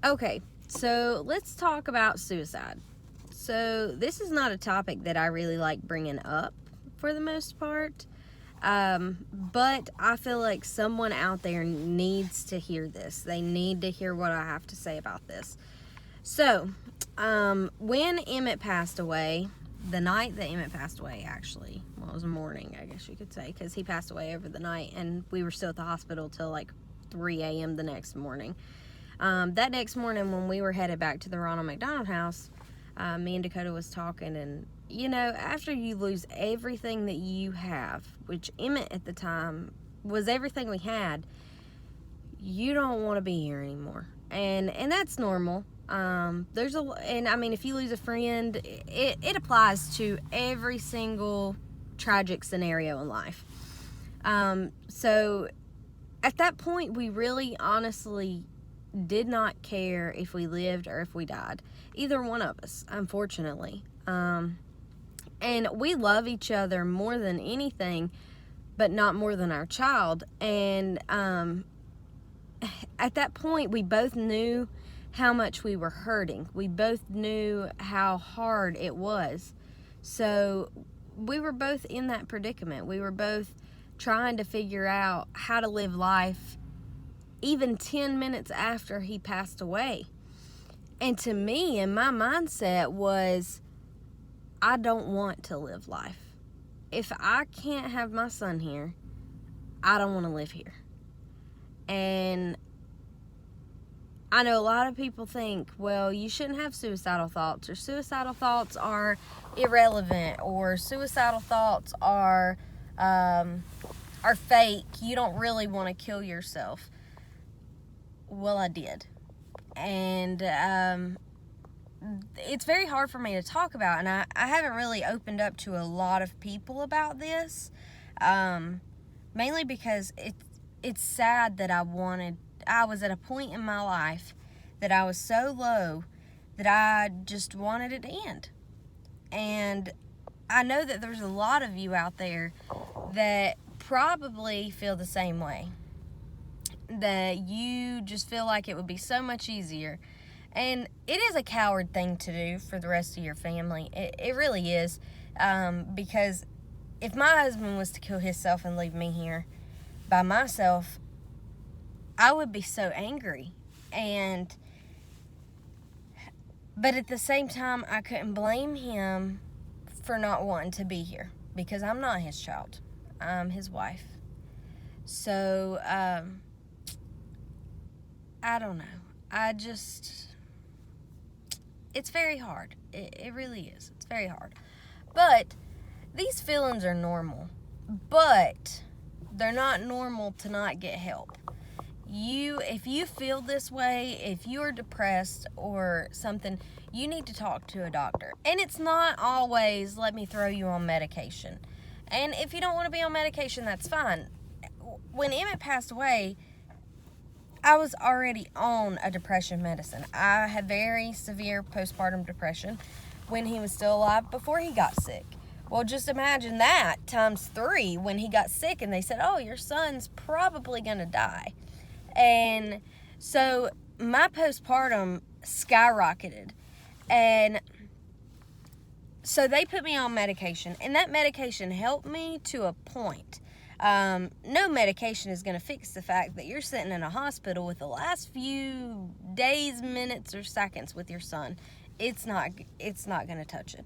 Okay, so let's talk about suicide. So, this is not a topic that I really like bringing up for the most part. But I feel like someone out there needs to hear this. They need to hear what I have to say about this. So, when Emmett passed away, the night that Emmett passed away, actually, well, it was a morning, I guess you could say, because he passed away over the night, and we were still at the hospital till like 3 a.m. the next morning. That next morning, when we were headed back to the Ronald McDonald House, me and Dakota was talking, and after you lose everything that you have, which Emmett at the time was everything we had, you don't want to be here anymore, and that's normal. If you lose a friend, it applies to every single tragic scenario in life. So at that point, we really honestly did not care if we lived or if we died. Either one of us, unfortunately. And we love each other more than anything, but not more than our child. And at that point, we both knew how much we were hurting. We both knew how hard it was. So we were both in that predicament. We were both trying to figure out how to live life even 10 minutes after he passed away. And to me, and my mindset was, I don't want to live life. If I can't have my son here, I don't want to live here. And I know a lot of people think, well, you shouldn't have suicidal thoughts, or suicidal thoughts are irrelevant, or suicidal thoughts are fake. You don't really want to kill yourself. Well, I did. And it's very hard for me to talk about, and I haven't really opened up to a lot of people about this, mainly because it's sad that I was at a point in my life that I was so low that I just wanted it to end. And I know that there's a lot of you out there that probably feel the same way, that you just feel like it would be so much easier. And it is a coward thing to do for the rest of your family. It really is. Because if my husband was to kill himself and leave me here by myself, I would be so angry. But at the same time, I couldn't blame him for not wanting to be here, because I'm not his child. I'm his wife. So, I don't know. It's very hard. It really is. It's very hard. But these feelings are normal. But they're not normal to not get help. If you feel this way, if you are depressed or something, you need to talk to a doctor. And it's not always, let me throw you on medication. And if you don't want to be on medication, that's fine. When Emmett passed away, I was already on a depression medicine. I had very severe postpartum depression when he was still alive, before he got sick. Well, just imagine that times 3 when he got sick and they said, oh, your son's probably going to die. And so my postpartum skyrocketed. And so they put me on medication, and that medication helped me to a point. No medication is going to fix the fact that you're sitting in a hospital with the last few days, minutes, or seconds with your son. It's not going to touch it.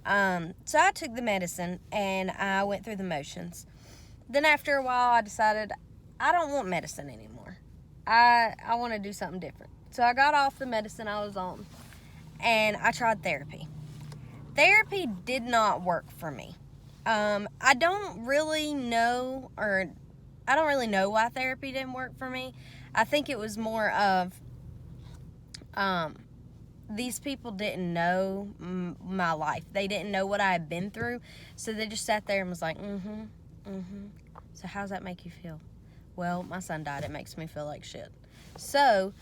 So I took the medicine, and I went through the motions. Then after a while, I decided I don't want medicine anymore. I want to do something different. So I got off the medicine I was on, and I tried therapy. Therapy did not work for me. I don't really know why therapy didn't work for me. I think it was more of these people didn't know my life. They didn't know what I had been through, so they just sat there and was like, so how's that make you feel? Well, my son died. It makes me feel like shit. So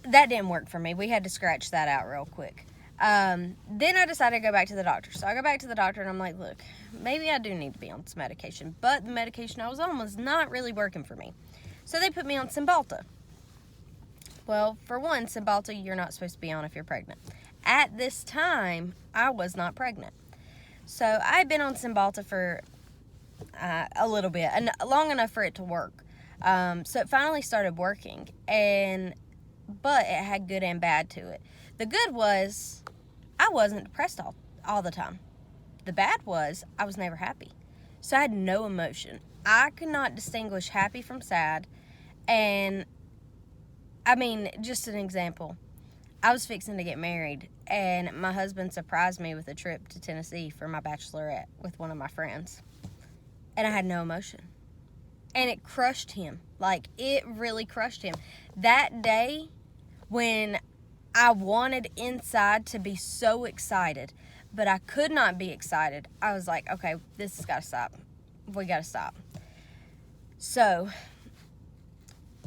that didn't work for me. We had to scratch that out real quick. Then I decided to go back to the doctor. So I go back to the doctor, and I'm like, look, maybe I do need to be on some medication. But the medication I was on was not really working for me. So they put me on Cymbalta. Well, for one, Cymbalta you're not supposed to be on if you're pregnant. At this time, I was not pregnant. So I had been on Cymbalta for a little bit, and long enough for it to work. So it finally started working, but it had good and bad to it. The good was I wasn't depressed all the time. The bad was I was never happy. So I had no emotion. I could not distinguish happy from sad. And I mean, just an example. I was fixing to get married, and my husband surprised me with a trip to Tennessee for my bachelorette with one of my friends. And I had no emotion. And it crushed him. Like, it really crushed him. That day, when I wanted inside to be so excited, but I could not be excited, I was like, okay, this has got to stop. We got to stop. So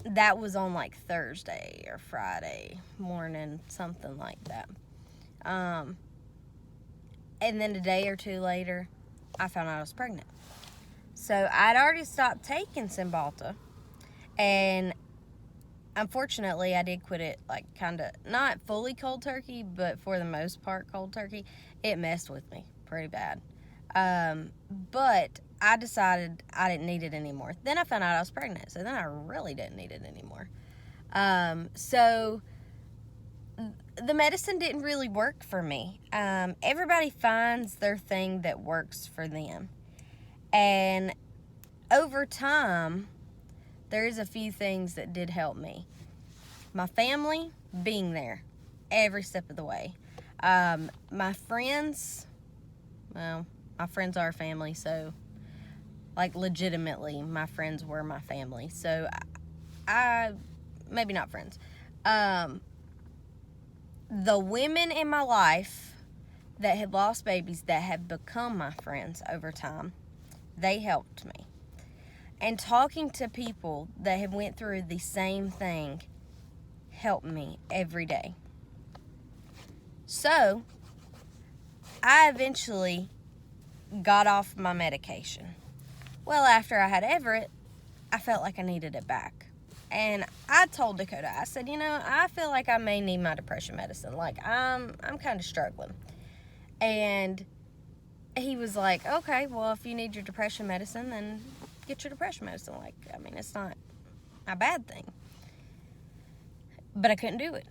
that was on like Thursday or Friday morning, something like that. And then a day or two later, I found out I was pregnant. So I'd already stopped taking Cymbalta, and unfortunately I did quit it, like, kind of not fully cold turkey, but for the most part cold turkey. It messed with me pretty bad. But I decided I didn't need it anymore. Then I found out I was pregnant, so then I really didn't need it anymore. So the medicine didn't really work for me. Everybody finds their thing that works for them. And over time, there's a few things that did help me. My family, being there every step of the way. My friends, well, my friends are family, so, like, legitimately, my friends were my family. So, I maybe not friends. The women in my life that had lost babies that have become my friends over time, they helped me. And talking to people that have went through the same thing helped me every day. So, I eventually got off my medication. Well, after I had Everett, I felt like I needed it back. And I told Dakota, I said, I feel like I may need my depression medicine. Like, I'm kind of struggling. And he was like, okay, well, if you need your depression medicine, then get your depression medicine. Like, I mean, it's not a bad thing. But I couldn't do it.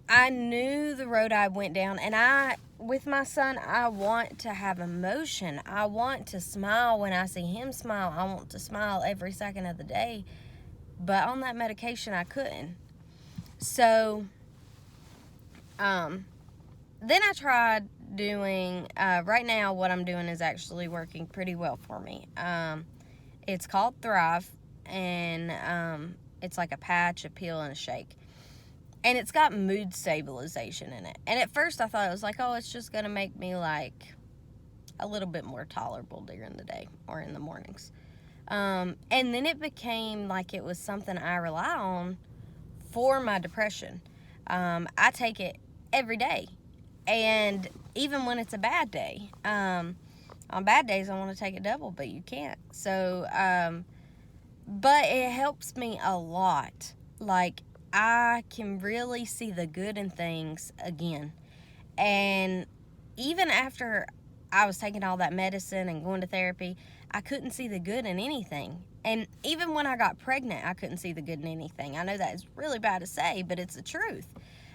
I knew the road I went down, and with my son, I want to have emotion. I want to smile when I see him smile. I want to smile every second of the day. But on that medication, I couldn't. So, then I tried doing, right now what I'm doing is actually working pretty well for me. It's called Thrive, and it's like a patch, a peel, and a shake. And it's got mood stabilization in it. And at first I thought it was like, oh, it's just going to make me like a little bit more tolerable during the day or in the mornings. And then it became like it was something I rely on for my depression. I take it every day. And even when it's a bad day, on bad days I want to take it double, but you can't. So, but it helps me a lot. Like, I can really see the good in things again. And even after I was taking all that medicine and going to therapy, I couldn't see the good in anything. And even when I got pregnant, I couldn't see the good in anything. I know that is really bad to say, but it's the truth.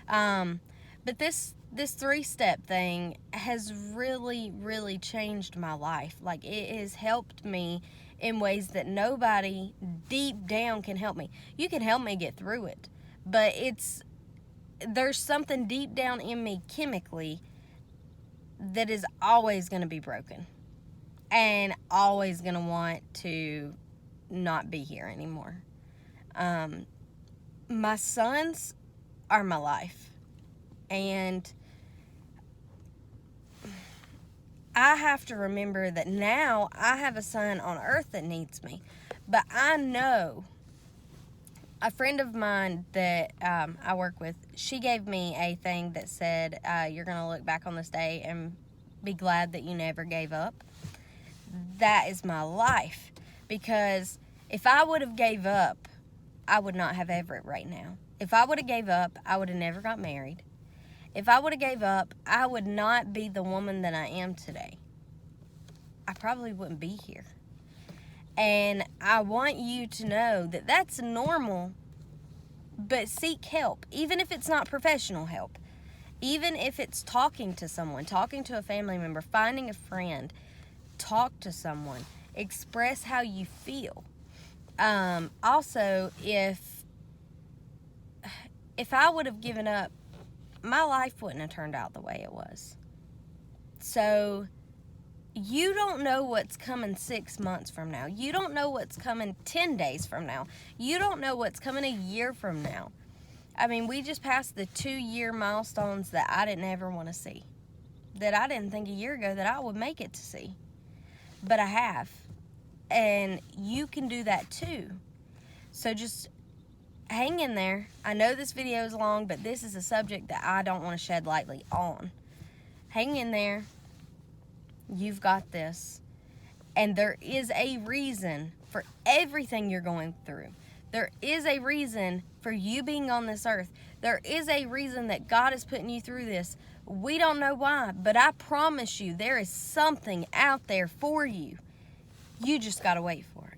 But this 3-step thing has really, really changed my life. Like, it has helped me in ways that nobody deep down can help me. You can help me get through it, but there's something deep down in me chemically that is always going to be broken and always going to want to not be here anymore. My sons are my life, and I have to remember that now I have a son on earth that needs me. But I know a friend of mine that I work with, she gave me a thing that said, you're going to look back on this day and be glad that you never gave up. That is my life. Because if I would have gave up, I would not have Everett right now. If I would have gave up, I would have never got married. If I would have gave up, I would not be the woman that I am today. I probably wouldn't be here. And I want you to know that that's normal, but seek help, even if it's not professional help. Even if it's talking to someone, talking to a family member, finding a friend, talk to someone, express how you feel. Also, if I would have given up, my life wouldn't have turned out the way it was. So you don't know what's coming 6 months from now. You don't know what's coming 10 days from now. You don't know what's coming a year from now. I mean, we just passed the 2-year milestones that I didn't ever want to see. That I didn't think a year ago that I would make it to see. But I have. And you can do that too. So just hang in there. I know this video is long, but this is a subject that I don't want to shed lightly on. Hang in there. You've got this. And there is a reason for everything you're going through. There is a reason for you being on this earth. There is a reason that God is putting you through this. We don't know why, but I promise you there is something out there for you. You just got to wait for it.